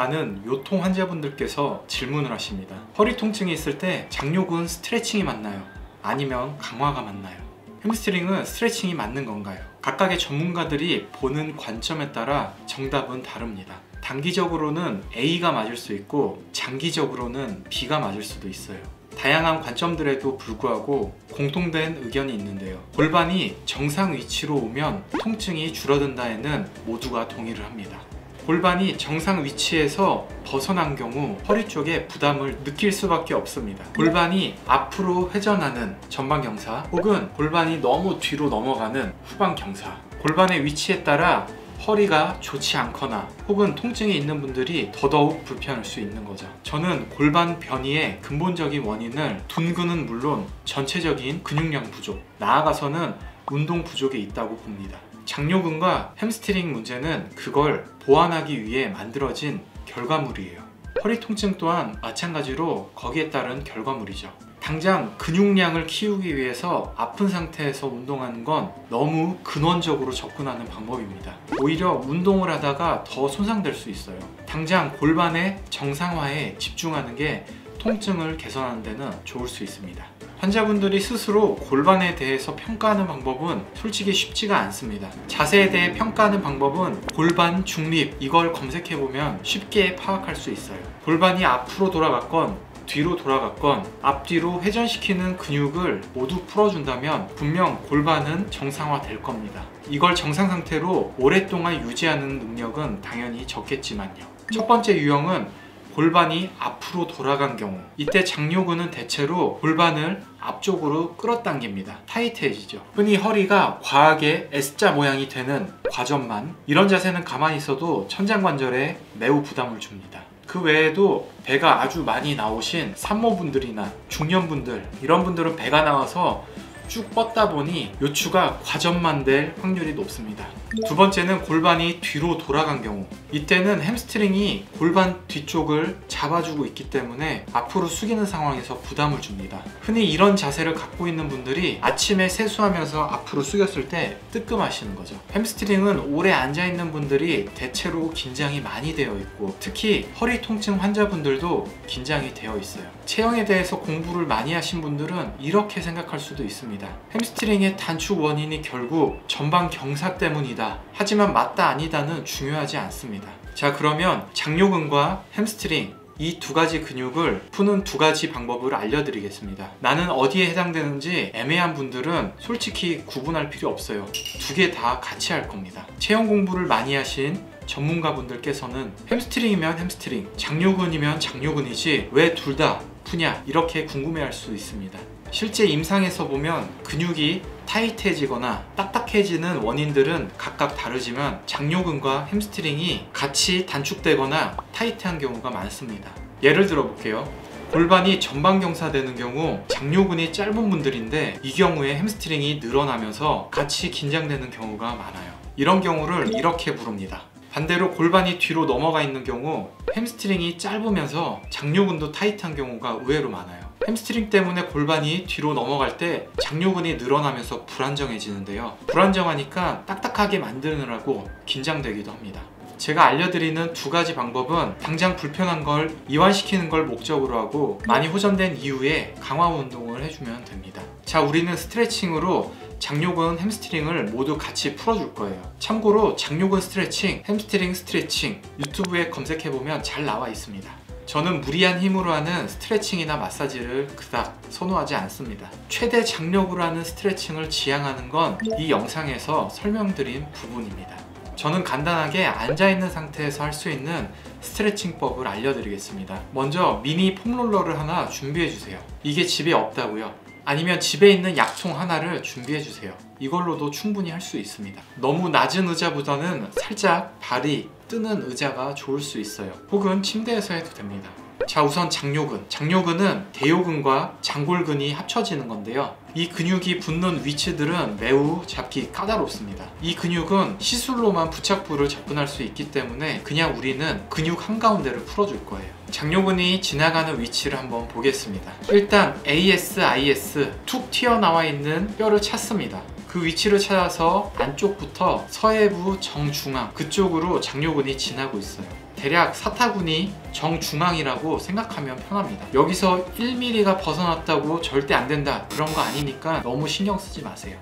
많은 요통 환자분들께서 질문을 하십니다. 허리 통증이 있을 때 장요근 스트레칭이 맞나요? 아니면 강화가 맞나요? 햄스트링은 스트레칭이 맞는 건가요? 각각의 전문가들이 보는 관점에 따라 정답은 다릅니다. 단기적으로는 A가 맞을 수 있고 장기적으로는 B가 맞을 수도 있어요. 다양한 관점들에도 불구하고 공통된 의견이 있는데요. 골반이 정상 위치로 오면 통증이 줄어든다에는 모두가 동의를 합니다. 골반이 정상 위치에서 벗어난 경우 허리 쪽에 부담을 느낄 수밖에 없습니다. 골반이 앞으로 회전하는 전방경사 혹은 골반이 너무 뒤로 넘어가는 후방경사, 골반의 위치에 따라 허리가 좋지 않거나 혹은 통증이 있는 분들이 더더욱 불편할 수 있는 거죠. 저는 골반 변이의 근본적인 원인을 둔근은 물론 전체적인 근육량 부족, 나아가서는 운동 부족에 있다고 봅니다. 장요근과 햄스트링 문제는 그걸 보완하기 위해 만들어진 결과물이에요. 허리 통증 또한 마찬가지로 거기에 따른 결과물이죠. 당장 근육량을 키우기 위해서 아픈 상태에서 운동하는 건 너무 근원적으로 접근하는 방법입니다. 오히려 운동을 하다가 더 손상될 수 있어요. 당장 골반의 정상화에 집중하는 게 통증을 개선하는 데는 좋을 수 있습니다. 환자분들이 스스로 골반에 대해서 평가하는 방법은 솔직히 쉽지가 않습니다. 자세에 대해 평가하는 방법은 골반 중립, 이걸 검색해보면 쉽게 파악할 수 있어요. 골반이 앞으로 돌아갔건 뒤로 돌아갔건 앞뒤로 회전시키는 근육을 모두 풀어준다면 분명 골반은 정상화될 겁니다. 이걸 정상 상태로 오랫동안 유지하는 능력은 당연히 적겠지만요. 첫 번째 유형은 골반이 앞으로 돌아간 경우, 이때 장요근은 대체로 골반을 앞쪽으로 끌어당깁니다. 타이트해지죠. 흔히 허리가 과하게 S자 모양이 되는 과전만, 이런 자세는 가만히 있어도 천장관절에 매우 부담을 줍니다. 그 외에도 배가 아주 많이 나오신 산모분들이나 중년분들, 이런 분들은 배가 나와서 쭉 뻗다 보니 요추가 과전만 될 확률이 높습니다. 두 번째는 골반이 뒤로 돌아간 경우, 이때는 햄스트링이 골반 뒤쪽을 잡아주고 있기 때문에 앞으로 숙이는 상황에서 부담을 줍니다. 흔히 이런 자세를 갖고 있는 분들이 아침에 세수하면서 앞으로 숙였을 때 뜨끔하시는 거죠. 햄스트링은 오래 앉아있는 분들이 대체로 긴장이 많이 되어 있고, 특히 허리 통증 환자분들도 긴장이 되어 있어요. 체형에 대해서 공부를 많이 하신 분들은 이렇게 생각할 수도 있습니다. 햄스트링의 단축 원인이 결국 전방 경사 때문이다. 하지만 맞다 아니다는 중요하지 않습니다. 자, 그러면 장요근과 햄스트링, 이 두 가지 근육을 푸는 두 가지 방법을 알려드리겠습니다. 나는 어디에 해당되는지 애매한 분들은 솔직히 구분할 필요 없어요. 두 개 다 같이 할 겁니다. 체형 공부를 많이 하신 전문가분들께서는 햄스트링이면 햄스트링, 장요근이면 장요근이지 왜 둘 다 푸냐, 이렇게 궁금해할 수 있습니다. 실제 임상에서 보면 근육이 타이트해지거나 딱딱해지는 원인들은 각각 다르지만 장요근과 햄스트링이 같이 단축되거나 타이트한 경우가 많습니다. 예를 들어 볼게요. 골반이 전방경사되는 경우 장요근이 짧은 분들인데 이 경우에 햄스트링이 늘어나면서 같이 긴장되는 경우가 많아요. 이런 경우를 이렇게 부릅니다. 반대로 골반이 뒤로 넘어가 있는 경우 햄스트링이 짧으면서 장요근도 타이트한 경우가 의외로 많아요. 햄스트링 때문에 골반이 뒤로 넘어갈 때 장요근이 늘어나면서 불안정해지는데요. 불안정하니까 딱딱하게 만드느라고 긴장되기도 합니다. 제가 알려드리는 두 가지 방법은 당장 불편한 걸 이완시키는 걸 목적으로 하고 많이 호전된 이후에 강화 운동을 해주면 됩니다. 자, 우리는 스트레칭으로 장요근, 햄스트링을 모두 같이 풀어줄 거예요. 참고로 장요근 스트레칭, 햄스트링 스트레칭 유튜브에 검색해보면 잘 나와 있습니다. 저는 무리한 힘으로 하는 스트레칭이나 마사지를 그닥 선호하지 않습니다. 최대 장력으로 하는 스트레칭을 지향하는 건 이 영상에서 설명드린 부분입니다. 저는 간단하게 앉아있는 상태에서 할 수 있는 스트레칭법을 알려드리겠습니다. 먼저 미니 폼롤러를 하나 준비해주세요. 이게 집에 없다고요? 아니면 집에 있는 약통 하나를 준비해주세요. 이걸로도 충분히 할 수 있습니다. 너무 낮은 의자보다는 살짝 발이 뜨는 의자가 좋을 수 있어요. 혹은 침대에서 해도 됩니다. 자, 우선 장요근. 장요근은 대요근과 장골근이 합쳐지는 건데요. 이 근육이 붙는 위치들은 매우 잡기 까다롭습니다. 이 근육은 시술로만 부착부를 접근할 수 있기 때문에 그냥 우리는 근육 한가운데를 풀어줄 거예요. 장요근이 지나가는 위치를 한번 보겠습니다. 일단 AS, 툭 튀어나와 있는 뼈를 찾습니다. 그 위치를 찾아서 안쪽부터 서해부 정중앙, 그쪽으로 장요근이 지나고 있어요. 대략 사타구니 정중앙이라고 생각하면 편합니다. 여기서 1mm가 벗어났다고 절대 안 된다 그런 거 아니니까 너무 신경 쓰지 마세요.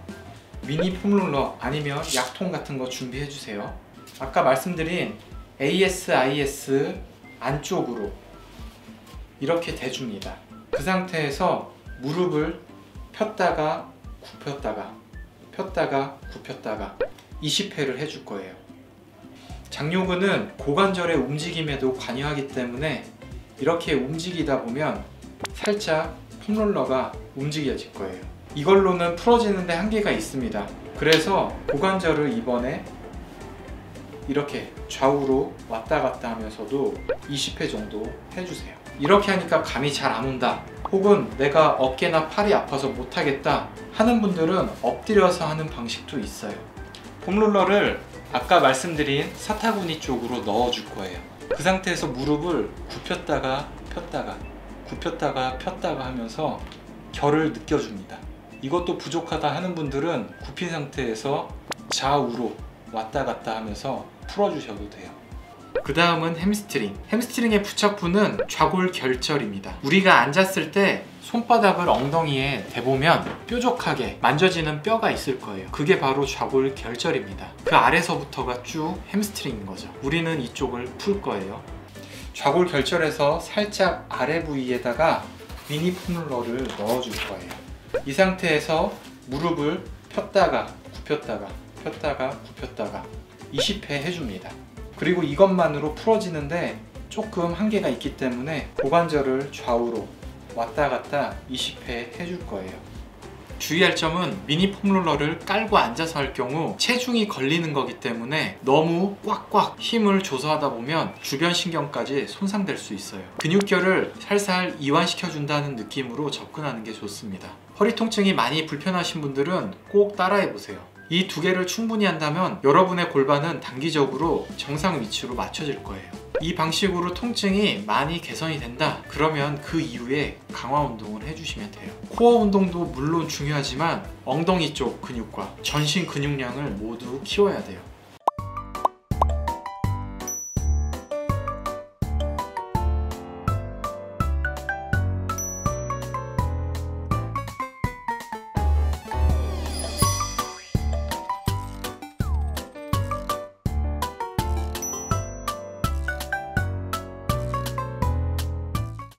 미니 폼롤러 아니면 약통 같은 거 준비해 주세요. 아까 말씀드린 ASIS 안쪽으로 이렇게 대줍니다. 그 상태에서 무릎을 폈다가 굽혔다가 폈다가 굽혔다가 20회를 해줄 거예요. 장요근은 고관절의 움직임에도 관여하기 때문에 이렇게 움직이다 보면 살짝 폼롤러가 움직여질 거예요. 이걸로는 풀어지는데 한계가 있습니다. 그래서 고관절을 이번에 이렇게 좌우로 왔다 갔다 하면서도 20회 정도 해주세요. 이렇게 하니까 감이 잘 안 온다, 혹은 내가 어깨나 팔이 아파서 못하겠다 하는 분들은 엎드려서 하는 방식도 있어요. 폼롤러를 아까 말씀드린 사타구니 쪽으로 넣어줄 거예요. 그 상태에서 무릎을 굽혔다가 폈다가 굽혔다가 폈다가 하면서 결을 느껴줍니다. 이것도 부족하다 하는 분들은 굽힌 상태에서 좌우로 왔다 갔다 하면서 풀어주셔도 돼요. 그 다음은 햄스트링. 햄스트링의 부착부는 좌골결절입니다. 우리가 앉았을 때 손바닥을 엉덩이에 대보면 뾰족하게 만져지는 뼈가 있을 거예요. 그게 바로 좌골결절입니다. 그 아래서부터가 쭉 햄스트링인 거죠. 우리는 이쪽을 풀 거예요. 좌골결절에서 살짝 아래 부위에다가 미니 폼롤러를 넣어줄 거예요. 이 상태에서 무릎을 폈다가 굽혔다가 폈다가 굽혔다가 20회 해줍니다. 그리고 이것만으로 풀어지는데 조금 한계가 있기 때문에 고관절을 좌우로 왔다 갔다 20회 해줄 거예요. 주의할 점은 미니 폼롤러를 깔고 앉아서 할 경우 체중이 걸리는 거기 때문에 너무 꽉꽉 힘을 줘서 하다 보면 주변 신경까지 손상될 수 있어요. 근육결을 살살 이완시켜 준다는 느낌으로 접근하는 게 좋습니다. 허리 통증이 많이 불편하신 분들은 꼭 따라해 보세요. 이 두 개를 충분히 한다면 여러분의 골반은 단기적으로 정상 위치로 맞춰질 거예요. 이 방식으로 통증이 많이 개선이 된다 그러면 그 이후에 강화 운동을 해주시면 돼요. 코어 운동도 물론 중요하지만 엉덩이 쪽 근육과 전신 근육량을 모두 키워야 돼요.